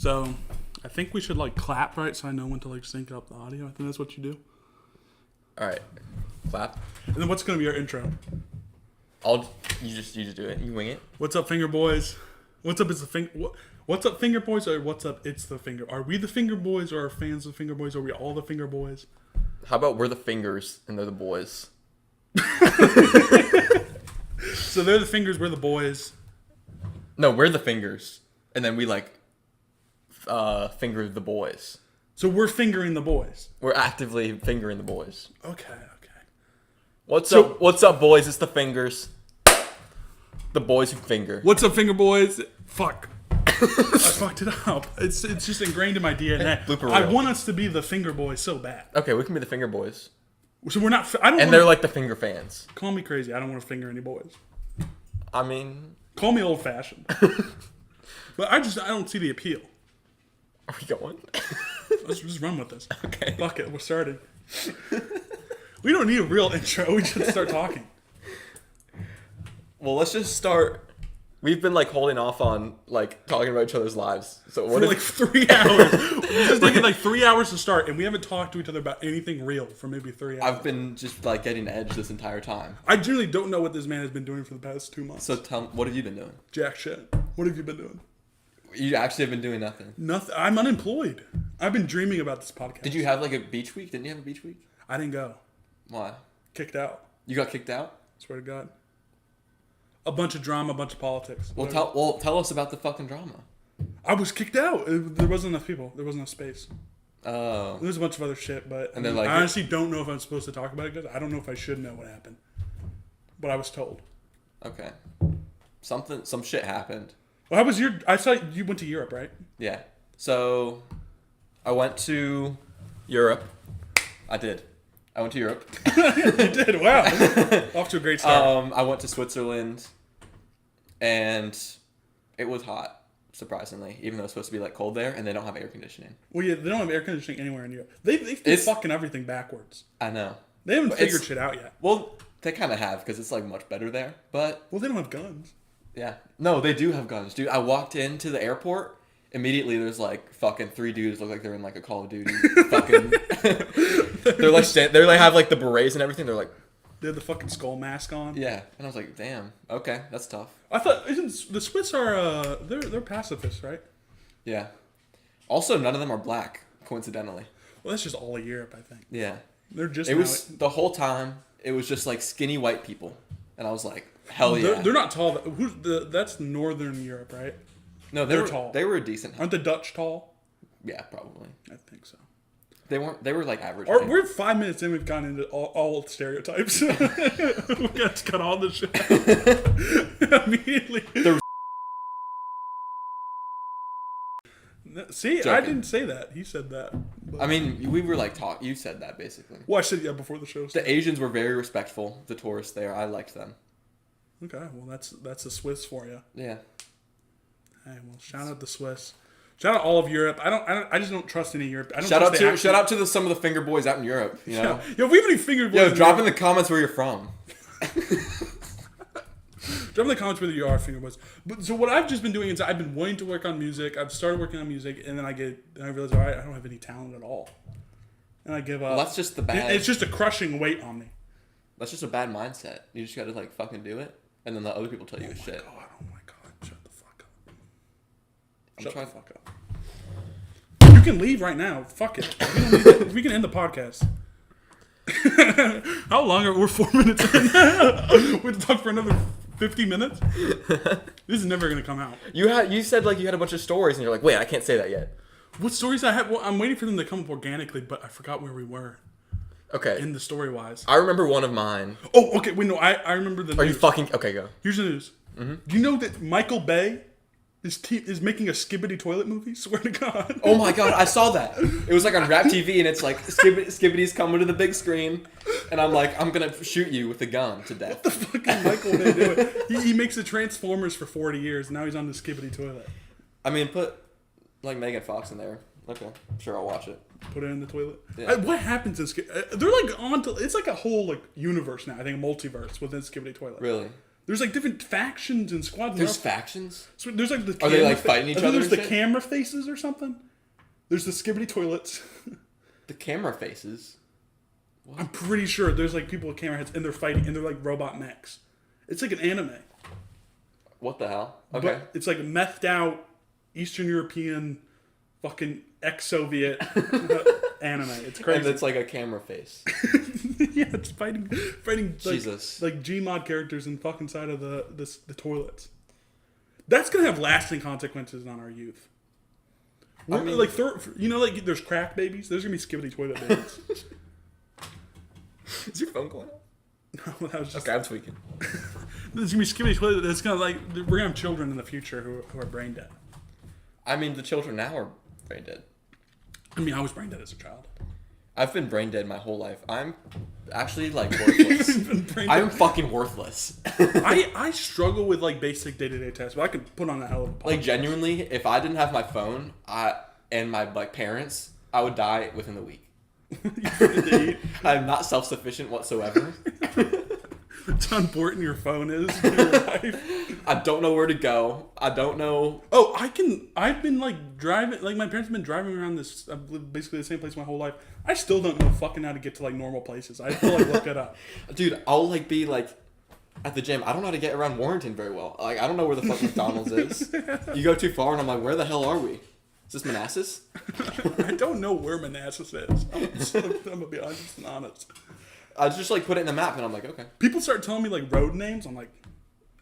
So, I think we should like clap, right? So I know when to like sync up the audio. I think that's what you do. All right, clap. And then what's gonna be our intro? You just do it. You wing it. What's up, finger boys? What's up? It's the finger. What's up, finger boys? Or what's up? It's the finger. Are we the finger boys, or are fans of finger boys? Are we all the finger boys? How about we're the fingers and they're the boys? So they're the fingers, we're the boys. No, we're the fingers, and then we like finger the boys. So we're fingering the boys. We're actively fingering the boys. Okay. What's up, boys? It's the fingers. The boys who finger. What's up, finger boys? Fuck. I fucked it up. It's just ingrained in my DNA. Blooper I reel. want us to be the finger boys so bad. Okay, we can be the finger boys. So we're not. I don't. And they're like the finger fans. Call me crazy. I don't want to finger any boys. I mean, Call me old fashioned. But I don't see the appeal. are we going? Let's just run with this. Okay. Fuck it. We're starting. We don't need a real intro. We just start talking. Well, let's just start. We've been like holding off on like talking about each other's lives. So what For if like 3 hours. It's just taking like 3 hours to start, and we haven't talked to each other about anything real for maybe 3 hours. I've been just like getting edge this entire time. I generally don't know what this man has been doing for the past 2 months. So what have you been doing? Jack shit. What have you been doing? You actually have been doing nothing. Nothing. I'm unemployed. I've been dreaming about this podcast. Did you have like a beach week? Didn't you have a beach week? I didn't go. Why? Kicked out. You got kicked out? Swear to God. A bunch of drama, a bunch of politics. Well, tell us about the fucking drama. I was kicked out. There wasn't enough people. There wasn't enough space. Oh. There's a bunch of other shit, but And they're like- I honestly don't know if I'm supposed to talk about it because I don't know if I should know what happened. But I was told. Okay. Some shit happened. Well, how was your? I saw you went to Europe, right? Yeah. So, I went to Europe. I did. I went to Europe. You did. Wow. Off to a great start. I went to Switzerland, and it was hot, surprisingly, even though it's supposed to be like cold there, and they don't have air conditioning. Well, yeah, they don't have air conditioning anywhere in Europe. They've It's- fucking everything backwards. I know. They haven't But figured it's- shit out yet. Well, they kind of have because it's like much better there. But Well, they don't have guns. yeah, no, they do have guns, dude. I walked into the airport. Immediately, there's like fucking 3 dudes look like they're in like a Call of Duty. Fucking, they're like have like the berets and everything. They're like, They have the fucking skull mask on. yeah, and I was like, damn, okay, that's tough. I thought isn't the Swiss are they're pacifists, right? Yeah. Also, none of them are black, coincidentally. Well, that's just all of Europe, I think. Yeah. They're just It was the whole time. It was just like skinny white people, and I was like, hell yeah. They're not tall. That's Northern Europe, right? No, they're tall. They were a decent. Aren't the Dutch tall? Yeah, probably. I think so. They weren't. They were like average. Or, height. we're 5 minutes in. We've gone into all stereotypes. We got to cut all this shit out. Immediately. See, I Joking. didn't say that. He said that. But- I mean, we were like talk. You said that basically. well, I said yeah before the show started. The Asians were very respectful. The tourists there, I liked them. Okay, well that's the Swiss for you. Yeah. Hey, well, shout out the Swiss. Shout out all of Europe. I just don't trust any Europe. I don't Shout trust out the to accent. some of the finger boys out in Europe. You know. Yo, if we have any finger boys. Yo, in drop in Europe, the comments where you're from. drop in the comments whether you are finger boys. But so what I've just been doing is I've been wanting to work on music. I've started working on music, and then I realize all right, I don't have any talent at all, and I give up. Well, that's just the bad. It's just a crushing weight on me. That's just a bad mindset. You just gotta like fucking do it, and then the other people tell you it's shit. Oh my god! Shut the fuck up. I'm Shut trying- the fuck up. You can leave right now. Fuck it. We can end the podcast. How long are we're 4 minutes in? We have to talk for another 50 minutes. This is never gonna come out. You said like you had a bunch of stories, and you're like, wait, I can't say that yet. What stories I have? Well, I'm waiting for them to come up organically, but I forgot where we were Okay. in the story wise. I remember one of mine. Oh, okay. Wait, no. I remember the. Are you news. fucking okay? Go. Here's the news. Do you know that Michael Bay is making a Skibbity toilet movie? Swear to God. Oh my god, I saw that. It was like on Rap TV, and it's like Skibbity's coming to the big screen, and I'm like, I'm gonna shoot you with a gun to death. The fucking Michael Bay doing? He makes the Transformers for 40 years. And now he's on the Skibbity toilet. I mean, put like Megan Fox in there. Okay, sure, I'll watch it. Put it in the toilet. Yeah. What happens in They're like on to. It's like a whole like universe now. I think a multiverse within Skibbity toilet. Really? There's like different factions and squads. There's factions? So there's like the. Are they like fighting each other? There's and the shit? camera faces or something. There's the skibbity toilets. The camera faces. I'm pretty sure there's like people with camera heads and they're fighting and they're like robot mechs. It's like an anime. What the hell? Okay. But it's like a methed out Eastern European fucking ex-Soviet anime. It's crazy. And it's like a camera face. Yeah, it's fighting like, Jesus. like Gmod characters in fucking side of the toilets. That's gonna have lasting consequences on our youth. I mean- like like there's crack babies. There's gonna be skibbity toilet babies. Is your phone going off? No, that was just Okay, I'm tweaking. there's gonna be skibbity toilet. That's gonna like we're gonna have children in the future who are brain dead. I mean, the children now are brain dead. I mean, I was brain dead as a child. I've been brain dead my whole life. I'm actually like worthless. You've been brain I'm dead. fucking worthless. I struggle with like basic day-to-day tasks, but I could put on a hell of a podcast. Like genuinely, if I didn't have my phone, and my like parents, I would die within the week. I'm not self-sufficient whatsoever. That's how important your phone is to your life. I don't know where to go. I don't know. Oh, I've been like driving, like my parents have been driving around this, I've lived basically the same place my whole life. I still don't know fucking how to get to like normal places. I have to like look it up. Dude, I'll like be like at the gym. I don't know how to get around Warrington very well. Like I don't know where the fuck McDonald's is. You go too far and I'm like, where the hell are we? Is this Manassas? I don't know where Manassas is. I'm gonna be honest. I just like put it in the map and I'm like, okay. People start telling me like road names. I'm like,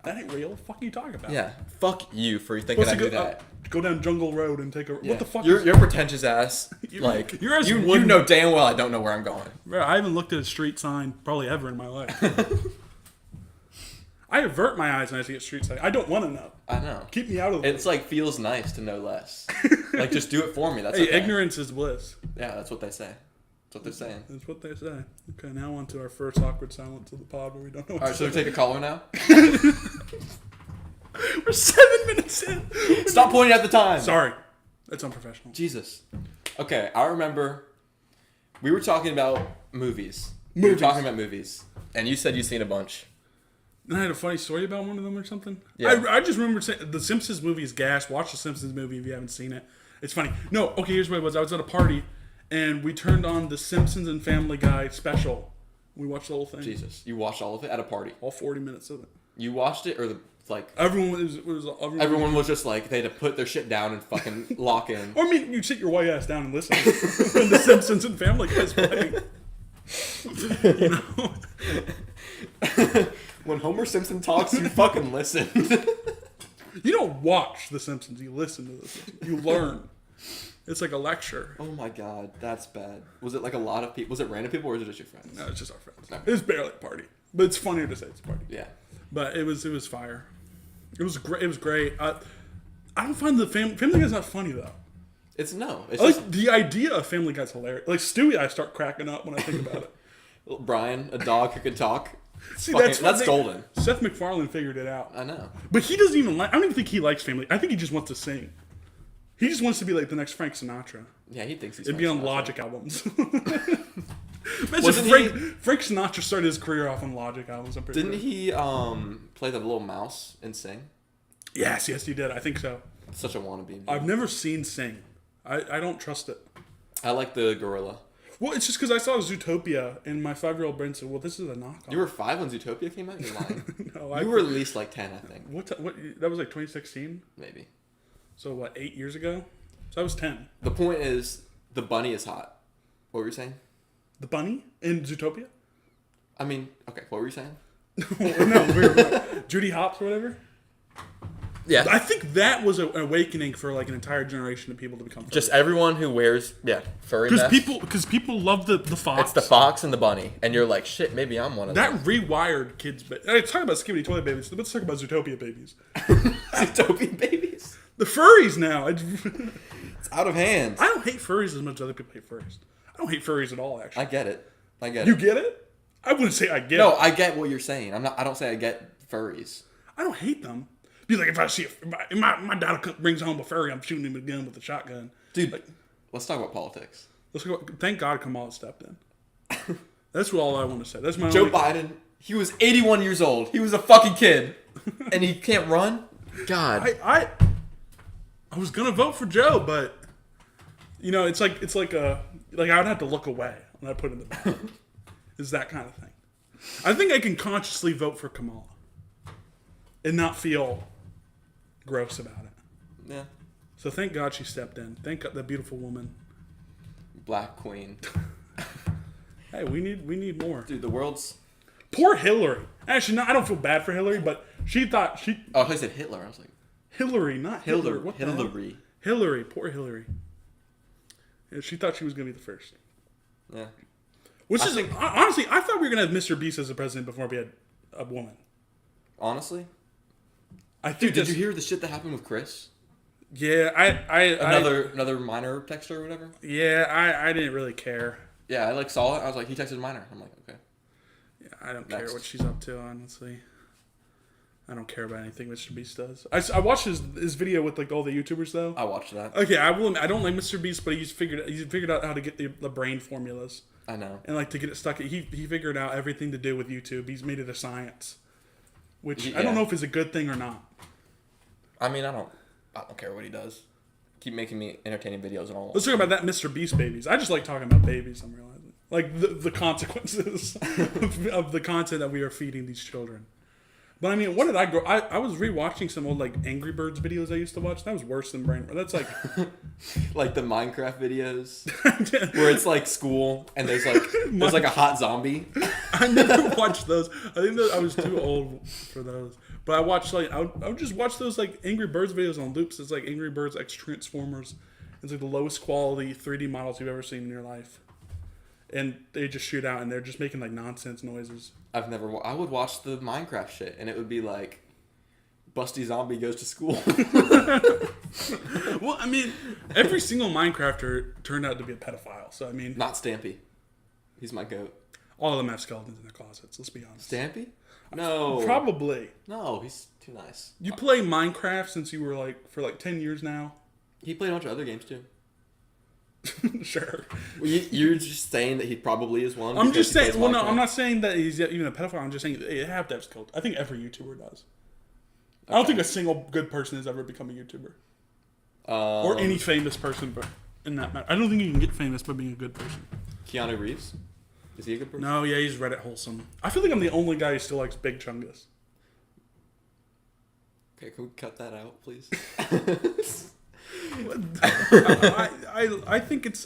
that ain't real. What the fuck are you talking about? Yeah. Fuck you for thinking I Supposed to do that. go down Jungle Road and take a. Yeah. What the fuck? You're pretentious ass. Like you're as you one- know damn well I don't know where I'm going. Bro, I haven't looked at a street sign probably ever in my life. I avert my eyes when I see a street sign. I don't want to know. I know. Keep me out of It's like feels nice to know less. Like just do it for me. That's Hey, okay. ignorance is bliss. Yeah, that's what they say. That's what they're saying. That's what they say. Okay, now on to our first awkward silence of the pod where we don't know what All right, to so we say. take a caller now. We're 7 minutes in. Stop pointing at the time. Sorry. That's unprofessional. Jesus. Okay, I remember we were talking about movies. We Movies. were talking about movies, and you said you've seen a bunch. And I had a funny story about one of them or something. Yeah. I just remember saying the Simpsons movie is gas. Watch the Simpsons movie if you haven't seen it. It's funny. No, okay, here's what it was. I was at a party, and we turned on the Simpsons and Family Guy special. We watched the whole thing. Jesus, you watched all of it at a party. All 40 minutes of it. You watched it, or Everyone was just like they had to put their shit down and fucking lock in. Or I mean, you sit your white ass down and listen when the Simpsons and Family Guy is playing. You know? When Homer Simpson talks, you fucking listen. You don't watch The Simpsons. You listen to The Simpsons. You learn. It's like a lecture. Oh my god, that's bad. Was it like a lot of people? Was it random people or was it just your friends? No, it's just our friends. Okay. It was barely a party, but it's funnier to say it's a party. Yeah. But it was fire. It was great. It was great. I don't find the Family Guy's not funny though. It's no. I It's just like the idea of Family Guy's hilarious. Like Stewie, I start cracking up when I think about it. Brian, a dog who can talk. See, Fucking- what that's they- golden. Seth MacFarlane figured it out. I know. But he doesn't even like. I don't even think he likes Family. I think he just wants to sing. He just wants to be like the next Frank Sinatra. Yeah, he thinks he's. It'd be on Frank Sinatra. Logic albums. Imagine Wasn't Frank Sinatra started his career off on Logic albums. I'm pretty Didn't sure. he play the little mouse and sing? Yes, he did. I think so. Such a wannabe. I've never seen Sing. I don't trust it. I like the gorilla. Well, it's just because I saw Zootopia and my 5-year-old brain said, "Well, this is a knockoff." You were 5 when Zootopia came out. You're lying. No, You were at least like 10, I think. What that was like 2016. Maybe. So what? 8 years ago. So I was 10. The point is, the bunny is hot. What were you saying? The bunny in Zootopia. I mean, okay. What were you saying? No, we're Judy Hopps or whatever. Yeah. I think that was an awakening for like an entire generation of people to become Just everyone who wears furry because masks. people love the fox. It's the fox and the bunny, and you're like, shit. Maybe I'm one of That them. rewired kids. Let's talk about Skibbity Toilet Babies. Let's talk about Zootopia babies. Zootopia babies. The furries now. It's out of hand. I don't hate furries as much as other people hate furries. I don't hate furries at all. Actually, I get it. I get you it. get it? I wouldn't say I get No, it. I get what you're saying. I don't say I get furries. I don't hate them. Be like if I see my dad brings home a furry, I'm shooting him with a gun with a shotgun. Dude, Like, let's talk about politics. let's go. Thank God Kamala stepped in. That's all I want to say. That's my Joe only, Biden, He was 81 years old. He was a fucking kid. And he can't run? God. I was gonna vote for Joe, but you know, it's like I would have to look away when I put in the ballot. It's that kind of thing. I think I can consciously vote for Kamala and not feel gross about it. Yeah. So thank God she stepped in. Thank God, that beautiful woman. Black queen. Hey, we need more. Dude, the world's... Poor Hillary. Actually, no, I don't feel bad for Hillary, but she thought she... Oh, I thought you said Hitler. I was like... Hillary, not Hitler. What the hell? Hillary. Hillary. Poor Hillary. Yeah, she thought she was going to be the first. Yeah. Which is... Honestly, I thought we were going to have Mr. Beast as the president before we had a woman. Honestly? I think Dude, did you hear the shit that happened with Chris? Yeah, Another minor texter or whatever? Yeah, I didn't really care. Yeah, I like saw it. I was like, he texted minor. I'm like, okay. Yeah, I don't Next. care what she's up to, honestly. I don't care about anything Mr. Beast does. I watched his video with like all the YouTubers though. I watched that. Okay, I don't like Mr. Beast, but he's figured out how to get the brain formulas I know. and like to get it stuck. He figured out everything to do with YouTube. He's made it a science, which I don't know if is a good thing or not. I mean, I don't care what he does. Keep making me entertaining videos and all. Let's talk about that Mr. Beast babies. I just like talking about babies. I'm realizing like the consequences of the content that we are feeding these children. But I mean, what did I grow? I was rewatching some old like Angry Birds videos I used to watch. That was worse than Brain. That's like like the Minecraft videos where it's like school and there's like a hot zombie. I never watched those. I think I was too old for those. But I watched I would just watch those like Angry Birds videos on loops. It's like Angry Birds X Transformers. It's like the lowest quality 3D models you've ever seen in your life. And they just shoot out and they're just making like nonsense noises. I would watch the Minecraft shit and it would be like Busty Zombie goes to school. Well, I mean, every single Minecrafter turned out to be a pedophile. So I mean, Not Stampy. He's my goat. all of them have skeletons in their closets. Let's be honest. Stampy? No. Probably. No, he's too nice. You play Minecraft since you were like for like 10 years now. He played a bunch of other games too. Sure. Well, you're just saying that he probably is one. I'm because just he plays saying. Well, no, Minecraft. I'm not saying that he's even a pedophile. I'm just saying they have to have skeletons. I think every YouTuber does. I don't think a single good person has ever become a YouTuber or any famous person, but in that matter, I don't think you can get famous by being a good person. Keanu Reeves. Is he a good person? No, yeah, he's Reddit wholesome. I feel like I'm the only guy who still likes Big Chungus. Okay, can we cut that out, please? I think it's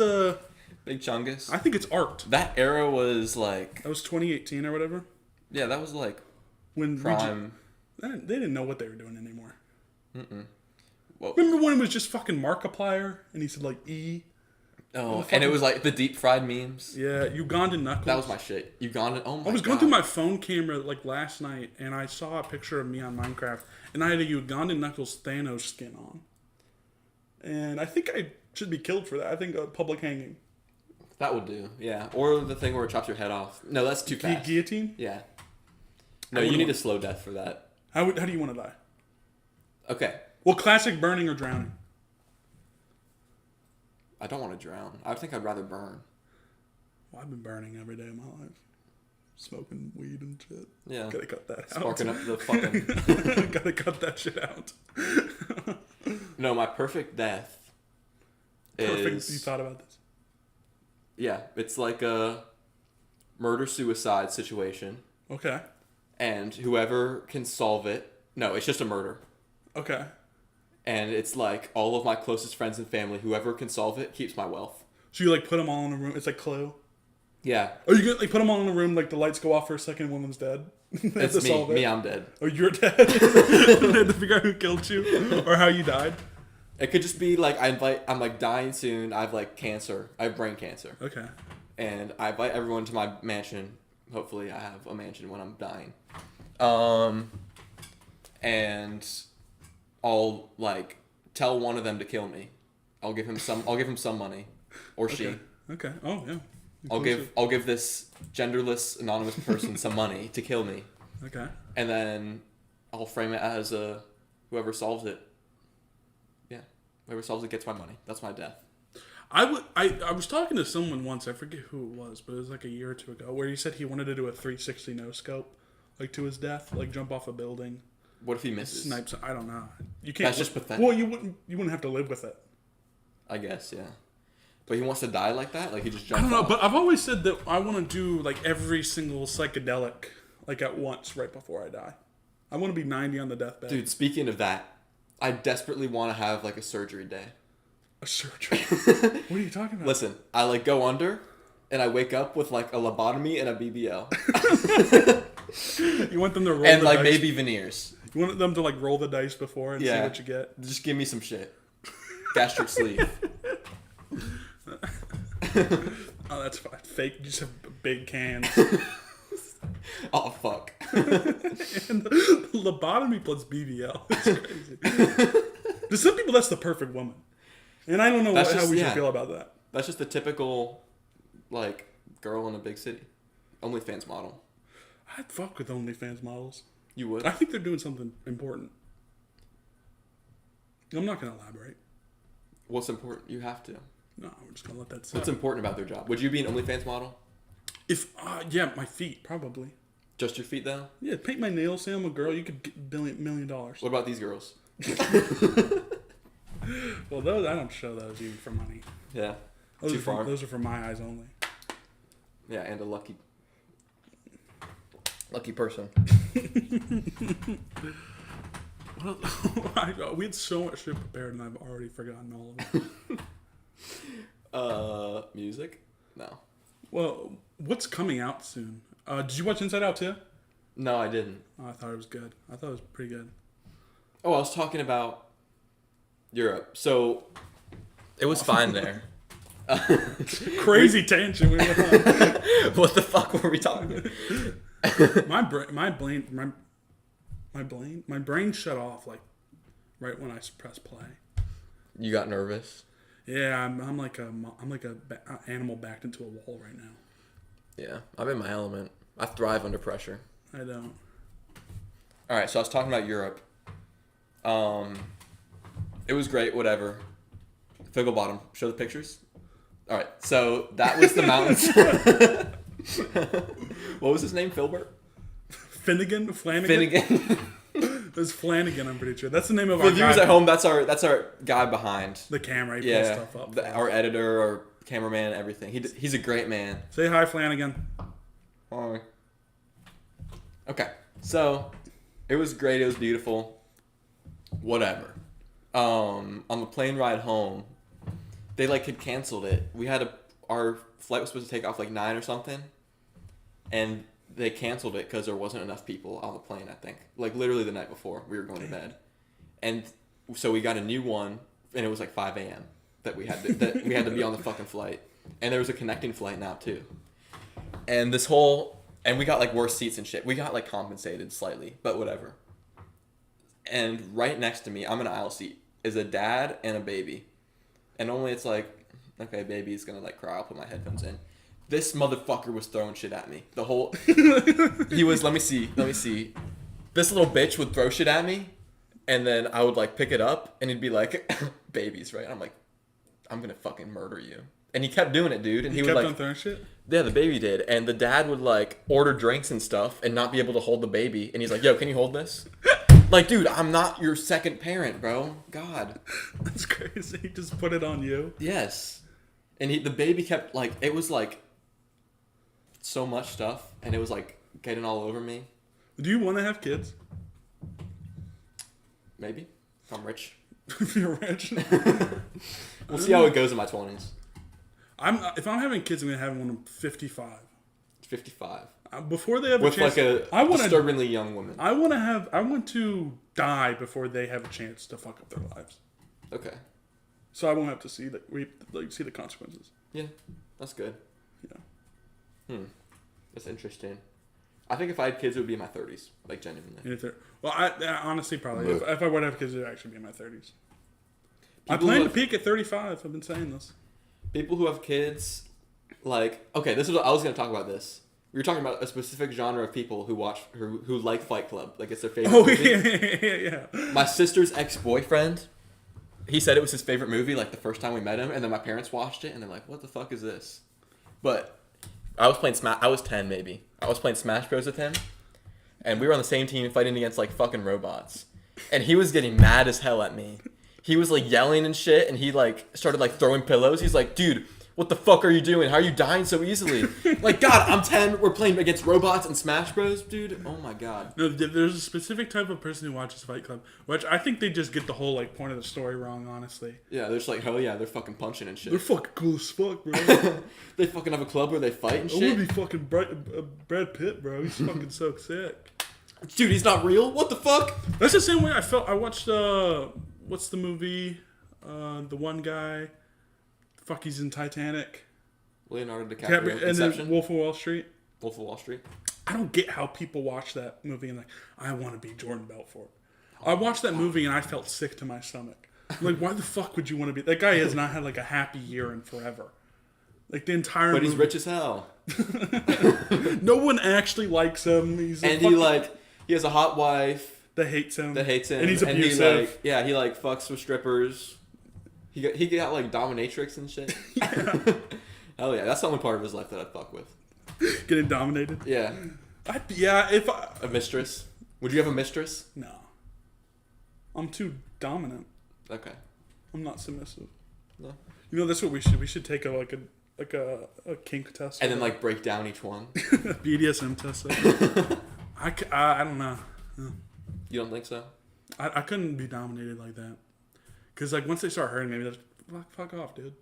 Big Chungus. I think it's art. That era was like, That was 2018 or whatever yeah, that was like when prime. they didn't know what they were doing anymore. Well, Remember when it was just fucking Markiplier and he said like E? oh, and it was like the deep fried memes. Yeah, Ugandan Knuckles. That was my shit. Ugandan. Oh my. I was going God. through my phone camera like last night and I saw a picture of me on Minecraft and I had a Ugandan Knuckles Thanos skin on. And I think I should be killed for that. I think a public hanging. That would do. Yeah, or the thing where it chops your head off. No, that's too fast. Guillotine? Yeah. No, I you wouldn't need a want- slow death for that. How do you want to die? Okay. Well, classic burning or drowning. I don't want to drown. I think I'd rather burn. Well, I've been burning every day of my life. Smoking weed and shit. Yeah. Gotta cut that out. Sparking up the fucking. Gotta cut that shit out. No, my perfect death Perfect. is. You thought about this. Yeah, it's like a murder-suicide situation, Okay. and whoever can solve it. No, it's just a murder. Okay. And it's like all of my closest friends and family, whoever can solve it keeps my wealth. So you like put them all in a room. It's like Clue. Yeah. Are you gonna like put them all in a room? Like the lights go off for a second, one of them's dead. They have It's to me. solve it. Me, I'm dead. Oh, you're dead. They have to figure out who killed you or how you died. It could just be like I'm like dying soon. I have like cancer. I have brain cancer. Okay. And I invite everyone to my mansion. Hopefully, I have a mansion when I'm dying. And I'll like tell one of them to kill me. I'll give him some money, or she. Okay. Oh yeah. I'll give this genderless anonymous person some money to kill me, Okay. and then I'll frame it as whoever solves it. Yeah, whoever solves it gets my money. That's my death. I was talking to someone once. I forget who it was, but it was like a year or two ago, where he said he wanted to do a 360 no scope like to his death, like jump off a building, What if he misses? snipes. I don't know. You can't. That's just pathetic. Well, you wouldn't have to live with it. I guess, yeah. But he wants to die like that? Like he just jumps I don't know, off? but I've always said that I want to do like every single psychedelic like at once right before I die. I want to be 90 on the deathbed. Dude, speaking of that, I desperately want to have like a surgery day. A surgery. What are you talking about? Listen, I like go under and I wake up with like a lobotomy and a BBL. You want them to roll And the like dice? maybe veneers. You want them to like roll the dice before and see Yeah. what you get? Just give me some shit. Gastric sleeve. Oh, that's fine. Fake. You just have big cans. Oh fuck. And lobotomy plus BBL. It's crazy. To some people, that's the perfect woman. And I don't know That's how just- we yeah. should feel about that. That's just the typical like girl in a big city. OnlyFans model. I'd fuck with OnlyFans models. You would? I think they're doing something important. I'm not going to elaborate. What's important? You have to. No, I'm just going to let that sit. What's important about their job? Would you be an OnlyFans model? If, yeah, my feet, probably. Just your feet though? Yeah, paint my nails, say I'm a girl, you could get $1 million. What about these girls? Well, those, I don't show those even for money. Yeah. Those Too are for, far. those are for my eyes only. Yeah, and a lucky person. What else? We had so much shit prepared and I've already forgotten all of it. Music? No. Well, what's coming out soon? Did you watch Inside Out too? No, I didn't. Oh, I thought it was good. I thought it was pretty good. Oh, I was talking about Europe. So it was fine there. Crazy tangent we went on. What the fuck were we talking? My brain shut off like right when I pressed play. You got nervous? Yeah, I'm like a animal backed into a wall right now. Yeah, I'm in my element. I thrive under pressure. I don't. All right, so I was talking about Europe. It was great, whatever. Figgle Bottom, show the pictures. All right, so that was the mountains. What was his name? Filbert? Flanagan. Finnegan. It was Flanagan. I'm pretty sure that's the name of For our the viewers guy. at home, that's our guy behind. The camera. He pulls Yeah, stuff up. our editor, our cameraman, everything. He's a great man. Say hi, Flanagan. Hi. Okay, so it was great. It was beautiful. Whatever. On the plane ride home, they like had canceled it. Our flight was supposed to take off like 9 or something, and they canceled it because there wasn't enough people on the plane. I think like literally the night before we were going to bed, and so we got a new one, and it was like 5 a.m. that we had to be on the fucking flight, and there was a connecting flight now too, and we got like worse seats and shit. We got like compensated slightly, but whatever. And right next to me, I'm in an aisle seat, is a dad and a baby. And normally it's like, okay, baby's gonna like cry, I'll put my headphones in. This motherfucker was throwing shit at me. He was, let me see. This little bitch would throw shit at me, and then I would like pick it up, and he'd be like, babies, right? And I'm like, I'm gonna fucking murder you. And he kept doing it, dude. And he would kept like, on throwing shit. yeah, the baby did. And the dad would like order drinks and stuff and not be able to hold the baby. And he's like, yo, can you hold this? Like, dude, I'm not your second parent, bro. God. That's crazy. He just put it on you. Yes. And the baby kept like, it was like so much stuff. And it was like getting all over me. Do you want to have kids? Maybe. If I'm rich. If you're rich. We'll see how it goes in my 20s. If I'm having kids, I'm gonna have one at 55. 55. Before they have With a chance, like a I want to. disturbingly young woman. I want to die before they have a chance to fuck up their lives. Okay. So I won't have to see see the consequences. Yeah. That's good. Yeah. That's interesting. I think if I had kids, it would be in my 30s. Like, genuinely. And if they're, well, I honestly probably if I would have kids, it would actually be in my 30s. I People plan who to have- peak at 35. I've been saying this. People who have kids, like, okay, this is what I was going to talk about this. We were talking about a specific genre of people who like Fight Club. Like, it's their favorite Oh movie. yeah. My sister's ex-boyfriend, he said it was his favorite movie, like, the first time we met him. And then my parents watched it, and they're like, what the fuck is this? But I was playing I was 10, maybe. I was playing Smash Bros. With him. and we were on the same team fighting against like fucking robots, and he was getting mad as hell at me. He was like yelling and shit, and he like started like throwing pillows. He's like, dude, what the fuck are you doing? How are you dying so easily? Like, God, I'm 10. We're playing against robots and Smash Bros, dude. Oh my God. No, there's a specific type of person who watches Fight Club, which I think they just get the whole like point of the story wrong. Honestly, Yeah, they're just like, hell yeah, they're fucking punching and they're shit. fucking cool as fuck, bro. They fucking have a club where they fight and I want to be shit. fucking Brad Pitt, bro. He's fucking so sick. Dude, he's not real. What the fuck? That's the same way I felt. I watched what's the movie? The one guy. Fuck, he's in Titanic. Leonardo DiCaprio. And Inception. then Wolf of Wall Street. Wolf of Wall Street. I don't get how people watch that movie and like, I want to be Jordan Belfort. I watched that movie and I felt sick to my stomach. I'm like, why the fuck would you want to be? That guy has not had like a happy year in forever. Like the entire But movie. he's rich as hell. No one actually likes him. He's a And he fucking- like, he has a hot wife that hates him. that hates him. And he's he abusive. like, yeah, he like fucks with strippers. He got like dominatrix and shit. Hell yeah, that's the only part of his life that I fuck with. Getting dominated. Yeah. If I... A mistress. Would you have a mistress? No. I'm too dominant. Okay. I'm not submissive. No. You know, that's what we should. We should take a kink test. And then like break down each one. BDSM test. I don't know. You don't think so? I couldn't be dominated like that. Because like once they start hurting me, that's fuck off, dude.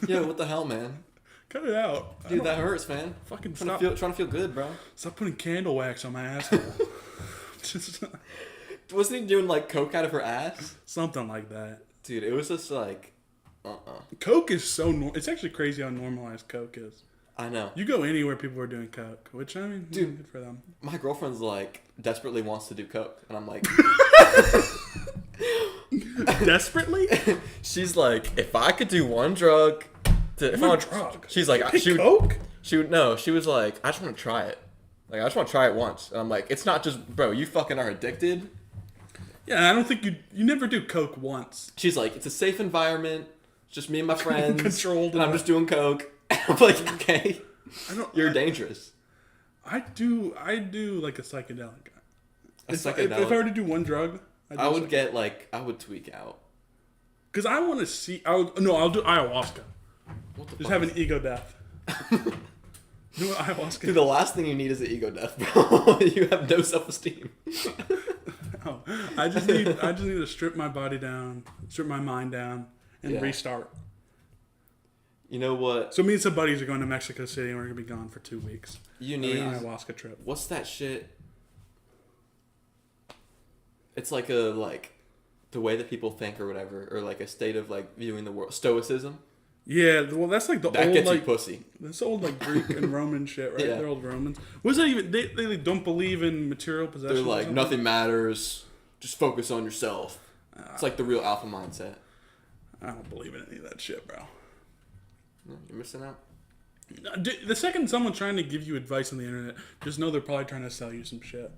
Yeah, what the hell, man? Cut it out. Dude, that hurts, man. Fucking Trying stop. to feel good, bro. Stop putting candle wax on my asshole. Just Wasn't he doing like coke out of her ass? something like that. Dude, it was just like, Coke is so it's actually crazy how normalized Coke is. I know. You go anywhere, people are doing Coke, which I mean, Dude. good for them. My girlfriend's like desperately wants to do coke, and I'm like, Desperately? she's like, if I could do one drug, if I One want- drug? she's like, Pick Coke? she was like, I just want to try it. Like, I just want to try it once. And I'm like, it's not just, bro, you fucking are addicted. Yeah, I don't think you never do Coke once. She's like, it's a safe environment. It's just me and my friends. Controlled And I'm enough. just doing coke. I'm like, okay, you're dangerous. I do like a psychedelic. If I psychedelic? were to do one drug, I would get like, I would tweak out. because I want to see. I'll do ayahuasca. What the Just fuck have is- an ego death. Do ayahuasca. Dude, the last thing you need is an ego death, bro. You have no self-esteem. No, I just need to strip my body down, strip my mind down, and Yeah. restart. You know what? So me and some buddies are going to Mexico City, and we're gonna be gone for 2 weeks. You On need. an ayahuasca trip. What's that shit? It's like the way that people think or whatever, or like a state of like viewing the world. Stoicism. Yeah, well, that's like the That old gets you like pussy. that's old like Greek and Roman shit, right? Yeah. They're old Romans. Was that even? They like, don't believe in material possessions. They're or like, something? nothing matters. Just focus on yourself. It's like the real alpha mindset. I don't believe in any of that shit, bro. No, you're missing out. The second someone's trying to give you advice on the internet, just know they're probably trying to sell you some shit.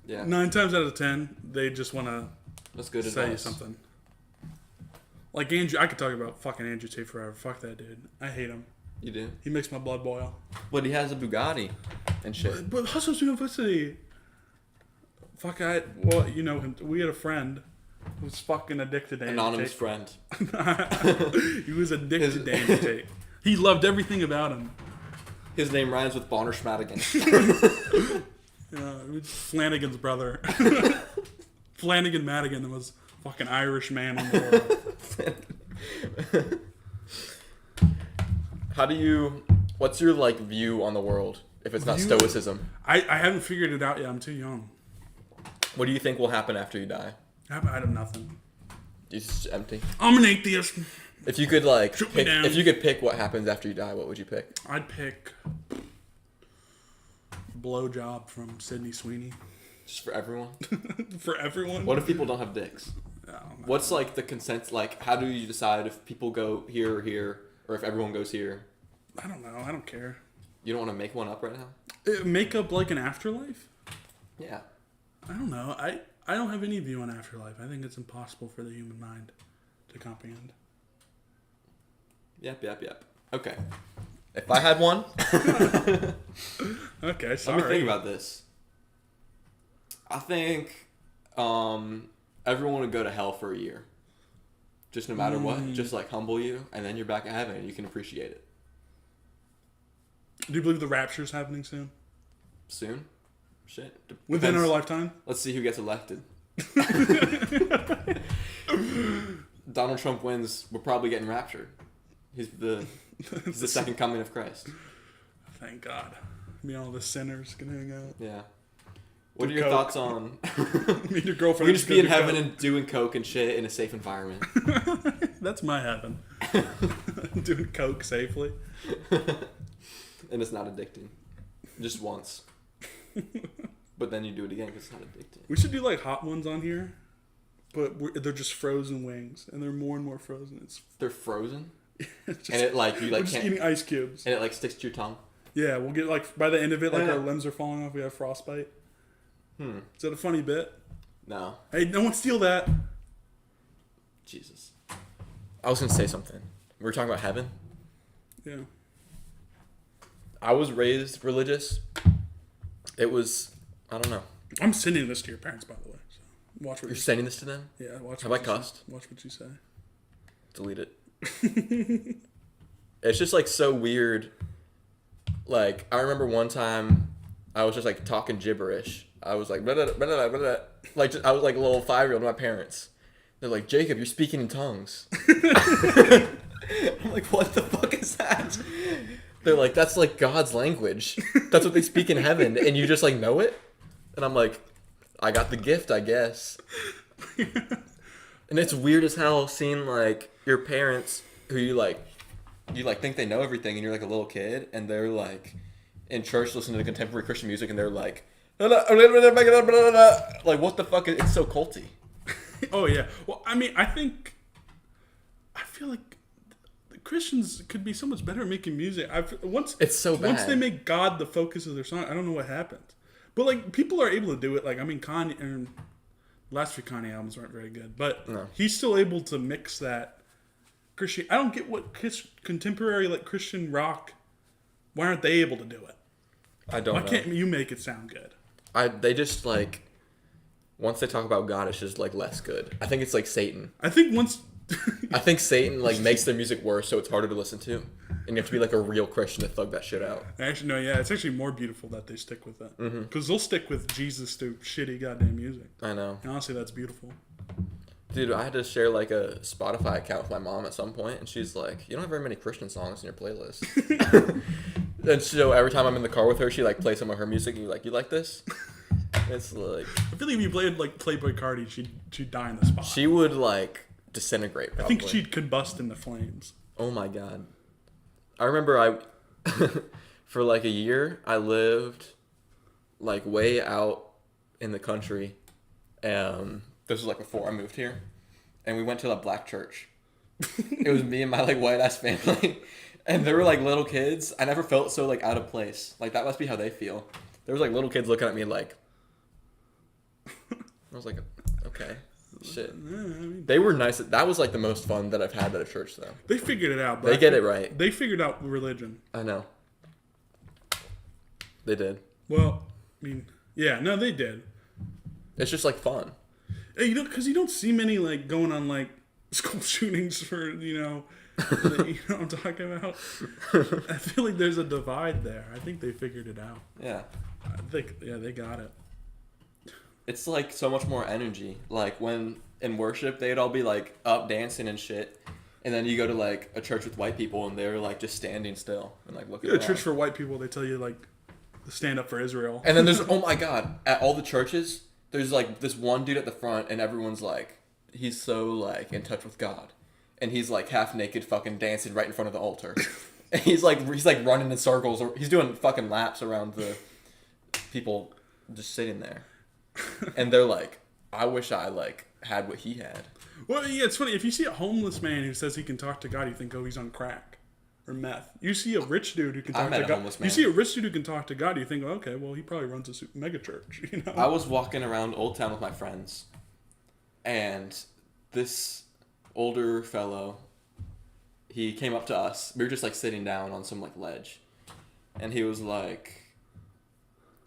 Yeah, 9 times out of 10, they just want to that's good sell you advice. something. Like Andrew, I could talk about fucking Andrew Tate forever. Fuck that dude. I hate him. You do, He makes my blood boil. but he has a Bugatti and shit. But Hustle's University. Fuck, well, you know him. We had a friend who was fucking addicted to Andrew Anonymous Tate. friend. He was addicted to Andrew Tate. He loved everything about him. His name rhymes with Bonner Schmadigan. It was Flanagan's brother. Flanagan Madigan was fucking Irish man in the world. What's your like view on the world if it's not View? stoicism? I haven't figured it out yet. I'm too young. What do you think will happen after you die? I have nothing. It's just empty. I'm an atheist. If you could like Shoot me pick, down. if you could pick what happens after you die, what would you pick? I'd pick blowjob from Sydney Sweeney Just for everyone? for everyone. What if people don't have dicks? I don't know. What's like the consent? Like, how do you decide if people go here or here, or if everyone goes here? I don't know. I don't care. You don't want to make one up right now? Make up like an afterlife? Yeah. I don't know. I don't have any view on afterlife. I think it's impossible for the human mind to comprehend. Yep. Okay. If I had one, Okay, let sorry. me think about this. I think everyone would go to hell for a year. Just no matter what. Just like humble you, and then you're back in heaven and you can appreciate it. Do you believe the rapture's happening soon? Soon? Shit. Within Depends. our lifetime? Let's see who gets elected. Donald Trump wins, we're probably getting raptured. He's the second coming of Christ. Thank God. Me and all the sinners can hang out. Yeah. What are Do your coke. thoughts on... Me and your We girlfriend. can just be in heaven and doing coke and shit in a safe environment. That's my heaven. Doing coke safely. And it's not addicting. Just once. But then you do it again because it's not addicting. We should do like hot ones on here, but they're just frozen wings, and they're more and more frozen. They're frozen? It's just, And it like, you we're like just can't... eating ice cubes. And it like sticks to your tongue. Yeah, we'll get like by the end of it, like Yeah. our limbs are falling off. We have frostbite. Is that a funny bit? No. Hey, no one steal that. Jesus. I was going to say something. We were talking about heaven. Yeah. I was raised religious. It was, I don't know. I'm sending this to your parents, by the way. So watch what You're you sending this to them? Yeah, watch. Have what I you say. cussed? Watch what you say. Delete it. It's just like so weird. Like, I remember one time I was just like talking gibberish. I was like, blah, blah, blah, blah, blah, blah. Like just, I was like a little 5-year-old to my parents. They're like, Jacob, you're speaking in tongues. I'm like, what the fuck is that? They're like, that's like God's language. That's what they speak in heaven, and you just like know it. And I'm like, I got the gift, I guess. And it's weird as hell seeing like your parents who you like think they know everything, and you're like a little kid, and they're like in church listening to contemporary Christian music, and they're like, like what the fuck? It's so culty. Oh yeah. Well, I mean, I feel like the Christians could be so much better at making music. It's so bad. Once they make God the focus of their song, I don't know what happens. But like people are able to do it. Like I mean, Kanye and last few Kanye albums weren't very good, but No. he's still able to mix that Christian. I don't get what contemporary like Christian rock. Why aren't they able to do it? I don't Why know. can't you make it sound good? They just like once they talk about God, it's just like less good. I think it's like Satan. I think once. I think Satan like makes their music worse, so it's harder to listen to, and you have to be like a real Christian to thug that shit out. Actually, no, yeah, it's actually more beautiful that they stick with it. Because they'll stick with Jesus to shitty goddamn music. I know, And honestly, that's beautiful. dude. I had to share like a Spotify account with my mom at some point, and she's like, "You don't have very many Christian songs in your playlist." And so every time I'm in the car with her, she like plays some of her music, and you like this? It's like I feel like if you played like Playboy Cardi, she'd die in the spot. she would like disintegrate. I Probably. think she'd combust in the flames. Oh my god. I remember for like a year, I lived like way out in the country. This was like before I moved here. And we went to a black church. It was me and my like white ass family. And there were like little kids. I never felt so like out of place. Like that must be how they feel. There was like little kids looking at me like I was like, okay. Shit. Yeah, I mean, They were nice. That was like the most fun that I've had at a church though. they figured it out. But They I get think it right. They figured out religion. I know. They did. Well, I mean, yeah, no, they did. It's just like fun. Hey, because you don't see many like going on like school shootings for you know what I'm talking about. I feel like there's a divide there. I think they figured it out. Yeah. I think they got it. It's like so much more energy. Like when in worship, they'd all be like up dancing and shit. And then you go to like a church with white people and they're like just standing still and like looking Yeah, around. church for white people, they tell you like to stand up for Israel. And then there's, oh my God, at all the churches, there's like this one dude at the front and everyone's like, he's so like in touch with God. And he's like half naked fucking dancing right in front of the altar. And he's like running in circles or he's doing fucking laps around the people just sitting there. And they're like, I wish I like had what he had. Well, yeah, it's funny. If you see a homeless man who says he can talk to God, you think, oh, he's on crack or meth. You see a rich dude who can I talk met to a God. homeless You man. see a rich dude who can talk to God, you think, oh, okay, well, he probably runs a mega church. You know? I was walking around Old Town with my friends, and this older fellow, he came up to us. We were just like sitting down on some like ledge, and he was like,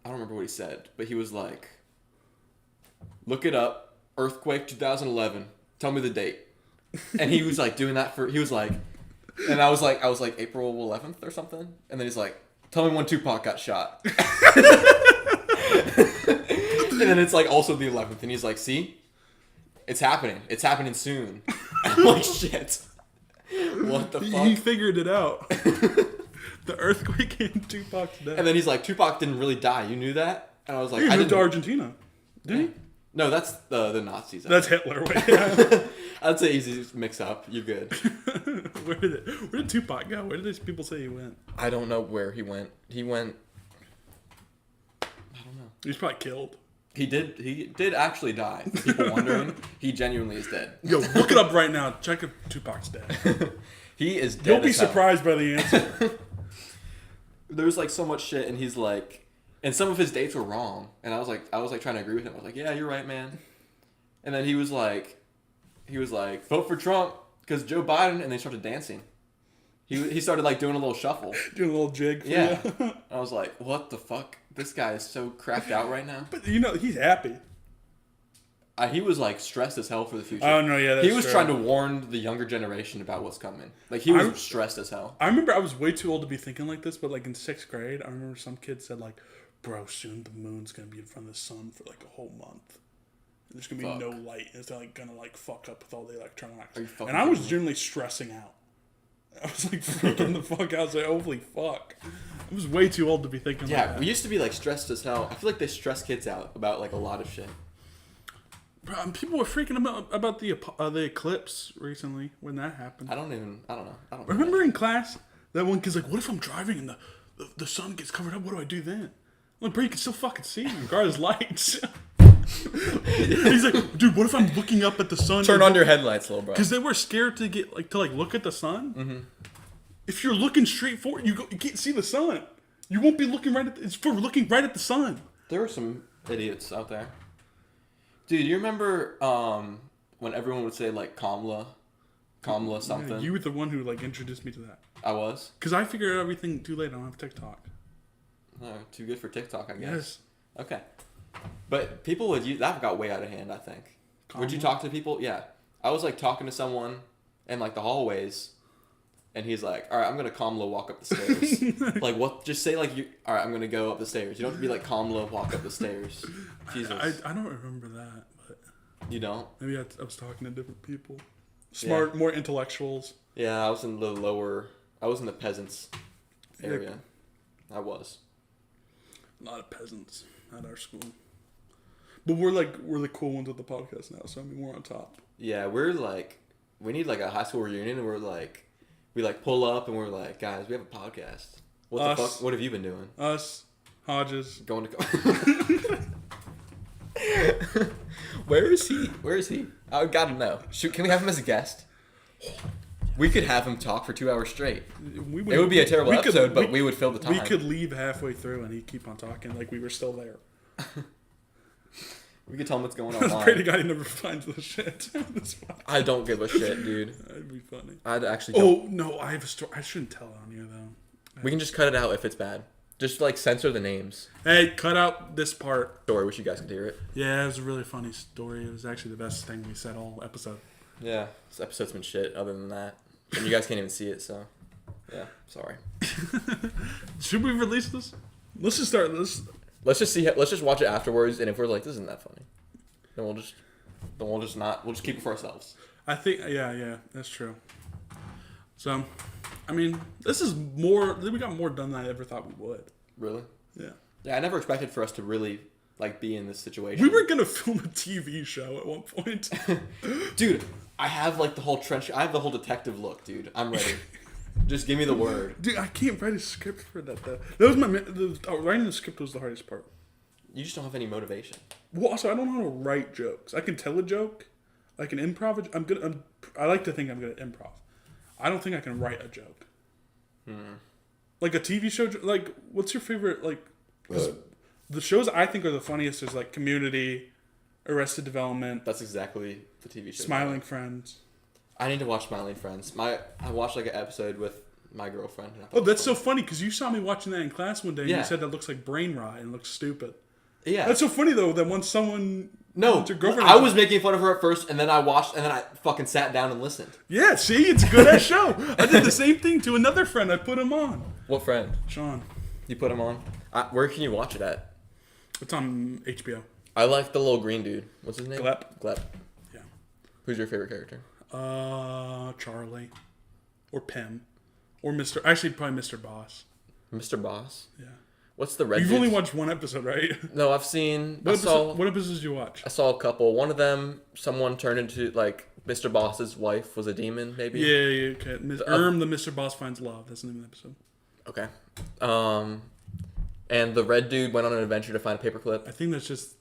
I don't remember what he said, but he was like, look it up. Earthquake 2011. Tell me the date. And he was like doing that he was like, and I was like April 11th or something. And then he's like, tell me when Tupac got shot. And then it's like also the 11th. And he's like, see? It's happening. It's happening soon. I'm like, shit. What the fuck? He figured it out. The earthquake and Tupac's death. And then he's like, Tupac didn't really die. You knew that? And I was like, He I moved didn't. to Argentina. Did he? No, that's the Nazis. That's Hitler. Yeah. That's an easy mix up. You're good. Where did Tupac go? Where did these people say he went? I don't know where he went. He went. I don't know. He was probably killed. He did actually die. For people wondering, he genuinely is dead. Yo, look it up right now. Check if Tupac's dead. He is dead. You'll be as hell. surprised by the answer. There's like so much shit, and he's like, and some of his dates were wrong, and I was like trying to agree with him. I was like, yeah, you're right, man. And then he was like, vote for Trump because Joe Biden, and they started dancing. He started like doing a little shuffle. Doing a little jig for Yeah. you. I was like, what the fuck? This guy is so cracked out right now. But you know, he's happy. He was like stressed as hell for the future. Oh no, yeah, that's He was true. trying to warn the younger generation about what's coming. Like he was stressed as hell. I remember I was way too old to be thinking like this, but like in 6th grade, I remember some kid said like, "Bro, soon the moon's gonna be in front of the sun for like a whole month. There's gonna be Fuck. no light. It's like gonna like fuck up with all the electronics." Are you fucking And I was kidding me? generally stressing out. I was like freaking the fuck out. I was like, "Holy fuck!" I was way too old to be thinking like Yeah, that. we used to be like stressed as hell. I feel like they stress kids out about like a lot of shit. Bro, and people were freaking about the eclipse recently when that happened. I don't know. Remember in class that one kid's like, "What if I'm driving and the sun gets covered up? What do I do then?" I'm like, "Bro, you can still fucking see regardless lights." He's like, "Dude, what if I'm looking up at the sun?" Turn on your headlights, little bro. Because they were scared to get to look at the sun. Mm-hmm. If you're looking straight forward, you can't see the sun. You won't be looking right at. It's for looking right at the sun. There were some idiots out there. Dude, you remember when everyone would say like Kamala something? Yeah, you were the one who introduced me to that. I was? Because I figured out everything too late. I don't have TikTok. No, too good for TikTok, I guess. Yes. Okay. But people would use that got way out of hand, I think. Would you Kamala? talk to people? Yeah. I was like talking to someone in like the hallways, and he's like, "All right, I'm gonna Kamala walk up the stairs." Like what? Just say like you. All right, I'm gonna go up the stairs. You don't have to be like Kamala walk up the stairs. Jesus. I don't remember that, but You don't? maybe I was talking to different people. Smart, more intellectuals. Yeah, I was in the lower. I was in the peasants area. I was. A lot of peasants at our school. But we're the cool ones with the podcast now, so I mean we're on top. Yeah, we're like, we need like a high school reunion, and we're like, we like pull up, and we're like, guys, we have a podcast. What the Us. fuck? What have you been doing? Us, Hodges. Going to. Where is he? Where is he? I gotta know. Shoot, can we have him as a guest? We could have him talk for 2 hours straight. It would be a terrible episode, but we would fill the time. We could leave halfway through and he'd keep on talking like we were still there. We could tell him what's going I on. was pray to God he never finds the shit. I don't give a shit, dude. That'd be funny. I'd actually. Don't. Oh no, I have a story. I shouldn't tell it on here though. We can just cut it out if it's bad. Just like censor the names. Hey, cut out this part. Story. Wish you guys could hear it. Yeah, it was a really funny story. It was actually the best thing we said all episode. Yeah, this episode's been shit. Other than that, and you guys can't even see it, so yeah, sorry. Should we release this? Let's just start this. Let's just see. Let's just watch it afterwards, and if we're like, this isn't that funny, then we'll just keep it for ourselves. I think, yeah, that's true. So, I mean, this is more. We got more done than I ever thought we would. Really? Yeah. Yeah, I never expected for us to really like be in this situation. We were gonna film a TV show at one point. Dude, I have like the whole trench. I have the whole detective look, dude. I'm ready. Just give me the word. Dude, I can't write a script for that though. That was writing the script was the hardest part. You just don't have any motivation. Well, also I don't know how to write jokes. I can tell a joke, I can improv. I like to think I'm good at improv. I don't think I can write a joke. Like a TV show. Like, what's your favorite? Like, 'cause the shows I think are the funniest is like Community, Arrested Development, That's exactly the TV show. Smiling Friends. I need to watch Smiling Friends. I watched like an episode with my girlfriend. And I thought Oh, it was that's so funny because you saw me watching that in class one day and Yeah. you said that looks like brain rot and looks stupid. funny. Yeah. That's so funny though that when someone No, It's your girlfriend. I was making fun of her at first, and then I watched, and then I fucking sat down and listened. Yeah, see, it's a good ass show. I did the same thing to another friend. I put him on. What friend? Sean. You put him on? Where can you watch it at? It's on HBO. I like the little green dude. What's his name? Glep. Yeah. Who's your favorite character? Charlie. Or Pim. Or Mr. Actually, probably Mr. Boss. Mr. Boss? Yeah. What's the red You've dude's- only watched one episode, right? No, I've seen... What episodes did you watch? I saw a couple. One of them, someone turned into, like, Mr. Boss's wife was a demon, maybe? Yeah, okay. The Mr. Boss Finds Love. That's the name of the episode. Okay. And the red dude went on an adventure to find a paperclip. I think that's just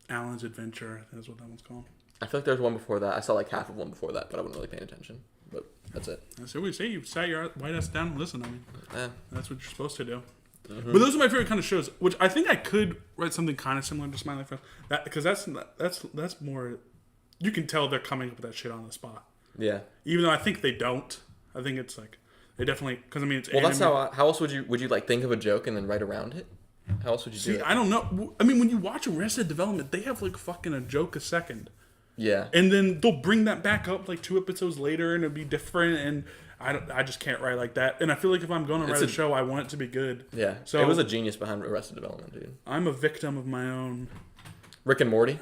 Alan's Adventure. I think that's what that one's called. I feel like there was one before that. I saw, like, half of one before that, but I wasn't really paying attention. But that's it. That's what we say. You sat your white ass down and listen. I mean, Eh. that's what you're supposed to do. Mm-hmm. But those are my favorite kind of shows. Which I think I could write something kind of similar to Smiley Friends. Because that's more. You can tell they're coming up with that shit on the spot. Yeah. Even though I think they don't. I think it's like they definitely because I mean it's. Well, that's how else would you like think of a joke and then write around it? How else would you do it? I don't know. I mean, when you watch Arrested Development, they have like fucking a joke a second. Yeah. And then they'll bring that back up like 2 episodes later, and it'll be different. And I just can't write like that. And I feel like if I'm going to write a show, I want it to be good. Yeah. So it was a genius behind Arrested Development, dude. I'm a victim of my own. Rick and Morty.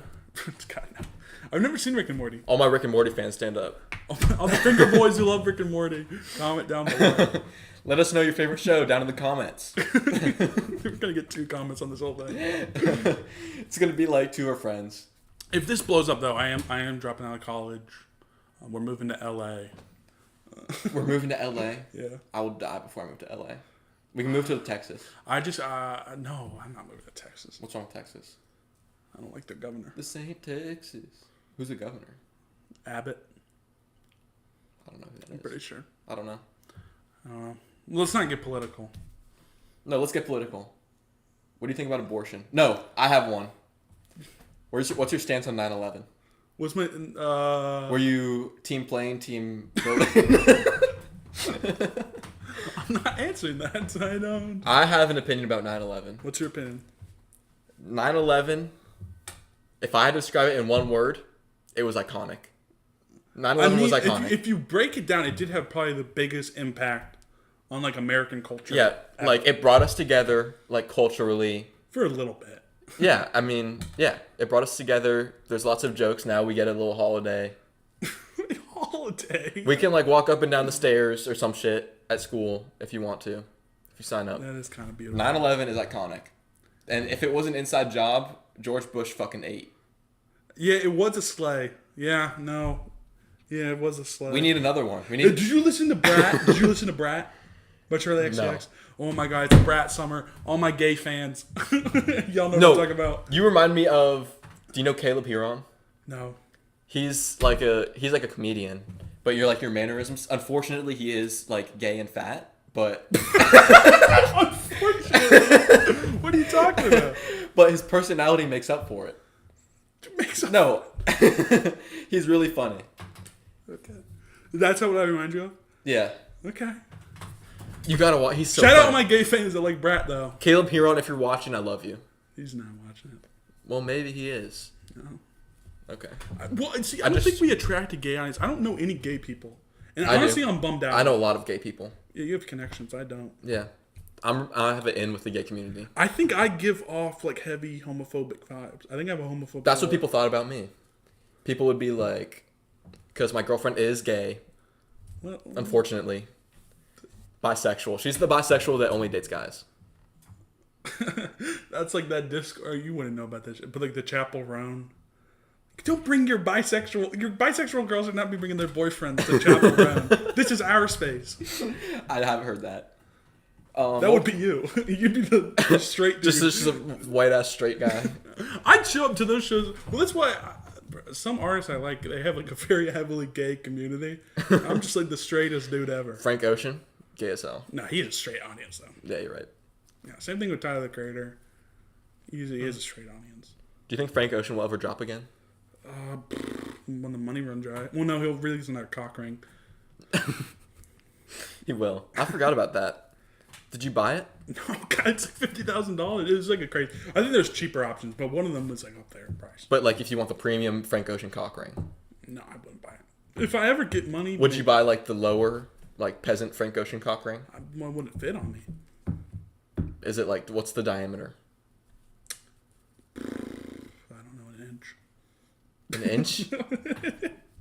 God, no. I've never seen Rick and Morty. All my Rick and Morty fans stand up. All the finger boys who love Rick and Morty, comment down below. Let us know your favorite show down in the comments. We're gonna get 2 comments on this whole thing. It's gonna be like 2 of our friends. If this blows up, though, I am dropping out of college. We're moving to LA. We're moving to LA. Yeah. I will die before I move to LA. We can move to Texas. I just no, I'm not moving to Texas. What's wrong with Texas? I don't like their governor. This ain't Texas. Who's the governor? Abbott. I don't know who that I'm is. pretty sure. I don't know. Let's not get political. No, let's get political. What do you think about abortion? No, I have one. What's your stance on 9/11? What's my Were you team plane, team building? I'm not answering that. So I don't. I have an opinion about 9/11. What's your opinion? 9/11, if I had to describe it in one word, it was iconic. 9/11 was iconic. If you break it down, it did have probably the biggest impact on like American culture. Yeah, like it brought us together, like culturally. For a little bit. Yeah, I mean, yeah, it brought us together. There's lots of jokes now. We get a little holiday. Holiday. We can like walk up and down the stairs or some shit at school if you want to, if you sign up. That is kind of beautiful. 9/11 is iconic. And if it was an inside job, George Bush fucking ate. Yeah, it was a sleigh. Yeah, no. Yeah, it was a sleigh. We need another one. We Did need. you listen to Brat? Did you listen to Brat? By Charlie XCX? No. Oh my god, it's Brat summer. All my gay fans. Y'all know No, what I'm talking about. You remind me of. Do you know Caleb Huron? No. He's like a comedian, but you're like your mannerisms. Unfortunately, he is like gay and fat, but Unfortunately. What are you talking about? but his personality makes up for it. No, he's really funny. Okay. That's what I remind you of? Yeah, Okay. you gotta watch. He's so Shout funny. out my gay fans that like Brat, though. Caleb Huron. If you're watching, I love you. He's not watching it. Well, maybe he is. No. Okay. Well, see, I don't think we attract to gay audience. I don't know any gay people. And I do. honestly, I'm bummed out. I know a lot of gay people. Yeah, you have connections. I don't. Yeah, I have an in with the gay community. I think I give off like heavy homophobic vibes. I think I have a homophobic. That's what people thought about me. People would be like, because my girlfriend is gay, Well, unfortunately. Bisexual. She's the bisexual that only dates guys. that's like that disc. Or you wouldn't know about this, shit, but like the Chapel Roan. Don't bring your bisexual girls should not be bringing their boyfriends to Chapel Roan. This is our space. I haven't heard that. That would be you. You'd be the straight dude. just a white ass straight guy. I'd show up to those shows. Well, that's why some artists I like, they have like a very heavily gay community. I'm just like the straightest dude ever. Frank Ocean, gay as hell. No, he's a straight audience though. Yeah, you're right. Yeah, same thing with Tyler the Creator. He is a straight audience. Do you think Frank Ocean will ever drop again? When the money runs dry. Well, no, he'll release another cock ring. He will. I forgot about that. Did you buy it? No, God, it's like $50,000. It was like a crazy. I think there's cheaper options, but one of them was like up there in price. But like, if you want the premium Frank Ocean cock ring, No, I wouldn't buy it. If I ever get money, would you buy like the lower, like peasant Frank Ocean cock ring? One wouldn't fit on me. Is it like, what's the diameter? I don't know, an inch. An inch?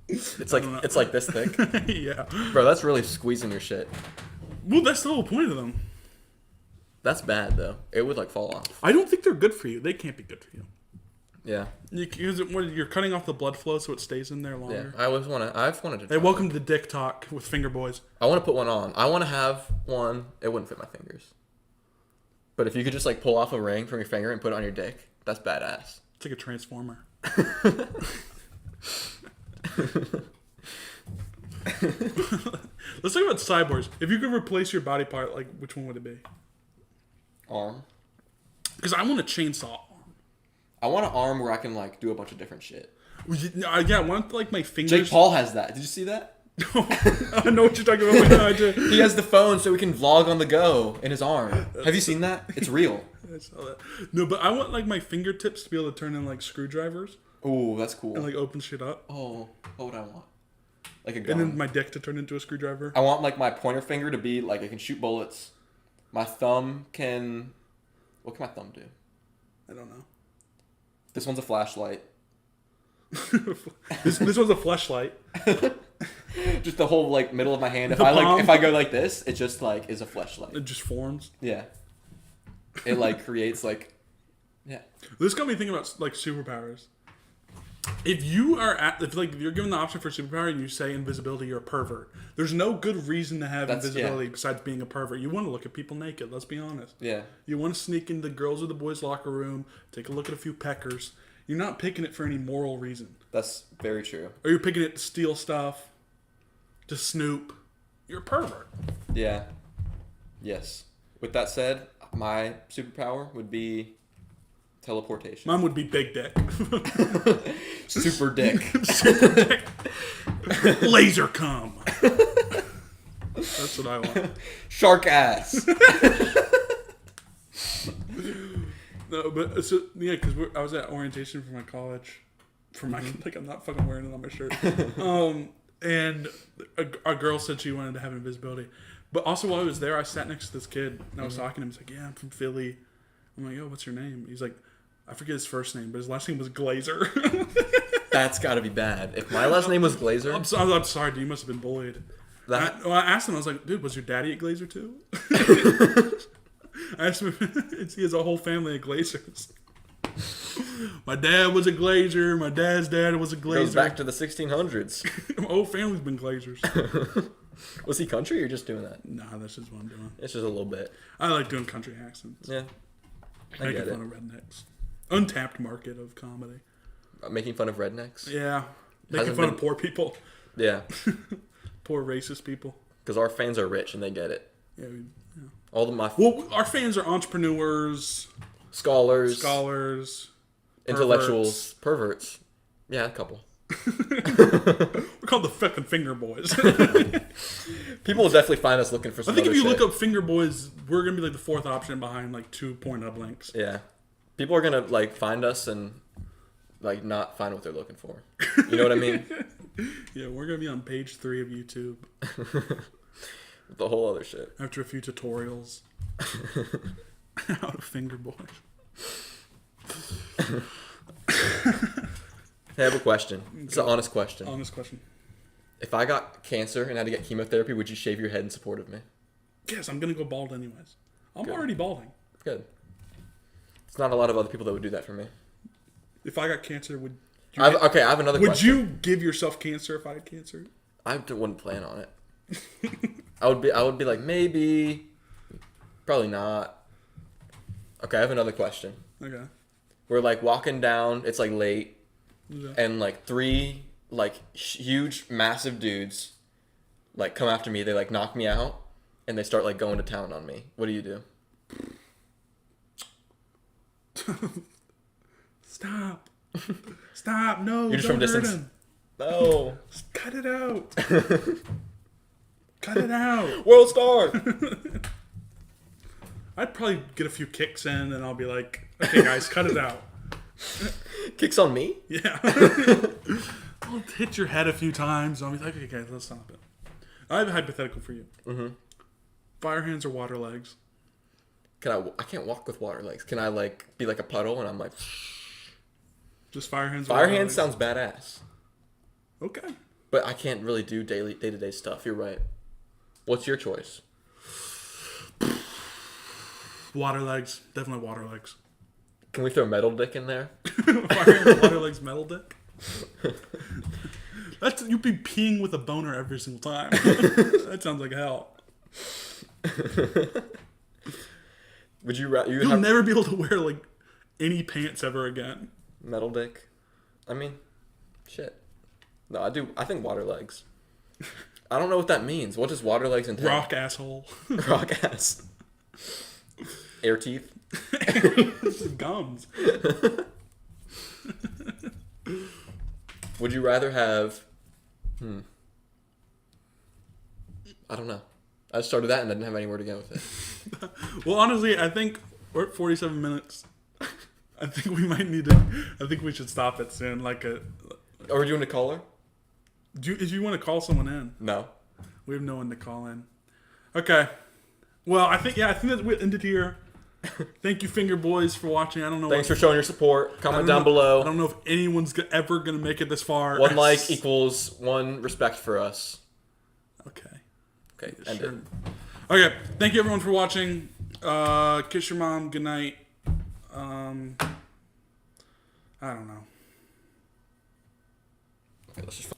It's like this thick. Yeah. Bro, that's really squeezing your shit. Well, that's the whole point of them. That's bad though. It would like fall off. I don't think they're good for you. They can't be good for you. Yeah. You're cutting off the blood flow so it stays in there Yeah. longer. I've wanted to. Hey, welcome to Dick Talk with Finger Boys. I want to put one on. I want to have one. It wouldn't fit my fingers. But if you could just like pull off a ring from your finger and put it on your dick, that's badass. It's like a transformer. Let's talk about cyborgs. If you could replace your body part, like which one would it be? Arm. Because I want a chainsaw arm. I want an arm where I can like do a bunch of different shit. Yeah, I want like my fingers. Jake Paul has that. Did you see that? I know what you're talking about. But no, I did. He has the phone so he can vlog on the go in his arm. Have you seen that? It's real. I saw that. No, but I want like my fingertips to be able to turn in like screwdrivers Ooh, that's cool. and like open shit up, Oh, what would I want? Like a gun. and then my dick to turn into a screwdriver. I want like my pointer finger to be like it can shoot bullets. My thumb can. What can my thumb do? I don't know. This one's a flashlight. This one's a fleshlight. Just the whole like middle of my hand. If The I like, palm? if I go like this, it just like is a flashlight. It just forms. Yeah. It like creates like. Yeah. This got me thinking about like superpowers. If you are if you're given the option for superpower and you say invisibility, you're a pervert. There's no good reason to have invisibility besides being a pervert. You want to look at people naked. Let's be honest. Yeah. You want to sneak into the girls or the boys' locker room, take a look at a few peckers. You're not picking it for any moral reason. That's very true. Or you're picking it to steal stuff, to snoop. You're a pervert. Yeah. Yes. With that said, my superpower would be teleportation. Mine would be big dick. Super dick. Super dick. Laser cum. That's what I want. Shark ass. No, but so yeah, because I was at orientation for my college. For my like, I'm not fucking wearing it on my shirt. And a girl said she wanted to have invisibility, but also while I was there, I sat next to this kid and I was talking to him. He's like, "Yeah, I'm from Philly." I'm like, "Yo, what's your name?" He's like, "I forget his first name, but his last name was Glazer." That's got to be bad. If my last name was Glazer, I'm sorry, dude. You must have been bullied. that I asked him. I was like, "Dude, was your daddy a Glazer too?" I asked him if he has a whole family of Glazers. My dad was a Glazer. My dad's dad was a Glazer. goes back to the 1600s. My whole family's been Glazers. Was he country or just doing that? Nah, that's just what I'm doing. It's just a little bit. I like doing country accents. Yeah. I Making get fun it. of rednecks. Untapped market of comedy. Making fun of rednecks. Yeah. Making Hasn't fun been- of poor people. Yeah. Poor racist people. Because our fans are rich and they get it. Yeah. All the my Well, our fans are entrepreneurs, scholars, intellectuals, perverts. Yeah, a couple. We're called the fucking Finger Boys. People will definitely find us looking for I some think if other you shit. look up Finger Boys, we're going to be like the fourth option behind like 2 Pornhub links. Yeah. People are going to like find us and like not find what they're looking for. You know what I mean? Yeah, we're going to be on page 3 of YouTube The whole other shit. after a few tutorials. How to Finger Boys. Hey, I have a question. It's an honest question. Honest question. If I got cancer and had to get chemotherapy, would you shave your head in support of me? Yes, I'm going to go bald anyways. I'm Good. already balding. Good. It's not a lot of other people that would do that for me. If I got cancer, would you, I have another would question. you give yourself cancer if I had cancer? I wouldn't plan on it. I would be like, maybe, probably not. Okay, I have another question. Okay. We're like walking down, it's like late, Yeah. and like 3 like huge, massive dudes like come after me. They like knock me out, and they start like going to town on me. What do you do? Stop. Stop. No. You're just don't from hurt distance. him. No. Cut it out. Cut it out. World Star. I'd probably get a few kicks in, and I'll be like, "Okay, guys, cut it out." Kicks on me? Yeah. I'll hit your head a few times. And I'll be like, "Okay, guys, let's stop it." I have a hypothetical for you. Mm-hmm. Fire hands or water legs? I can't walk with water legs. Can I like be like a puddle and I'm like Just fire hands. Or fire water hands legs? sounds badass. Okay. But I can't really do day-to-day stuff. You're right. What's your choice? Water legs, definitely water legs. Can we throw metal dick in there? Fire hands, water legs, metal dick. You'd be peeing with a boner every single time. That sounds like hell. Would you You'll never be able to wear like any pants ever again. metal dick? I mean, shit. No, I do. I think water legs. I don't know what that means. What does water legs entail? Rock asshole. Rock ass. Air teeth. This is gums. Would you rather have? I don't know. I started that and I didn't have anywhere to go with it. Well, honestly, I think we're at 47 minutes. I think we might need to. I think we should stop it soon. Like a. Or are you doing a caller? If you want to call someone in, No. we have no one to call in. Okay. Well, I think that we ended here. Thank you, Finger Boys, for watching. I don't know. Thanks for showing your support. Comment down I below. don't know if anyone's ever gonna make it this far. One like equals one respect for us. Okay. Okay, end Sure. it. Okay. Thank you, everyone, for watching. Kiss your mom. Good night. I don't know. Okay, let's just.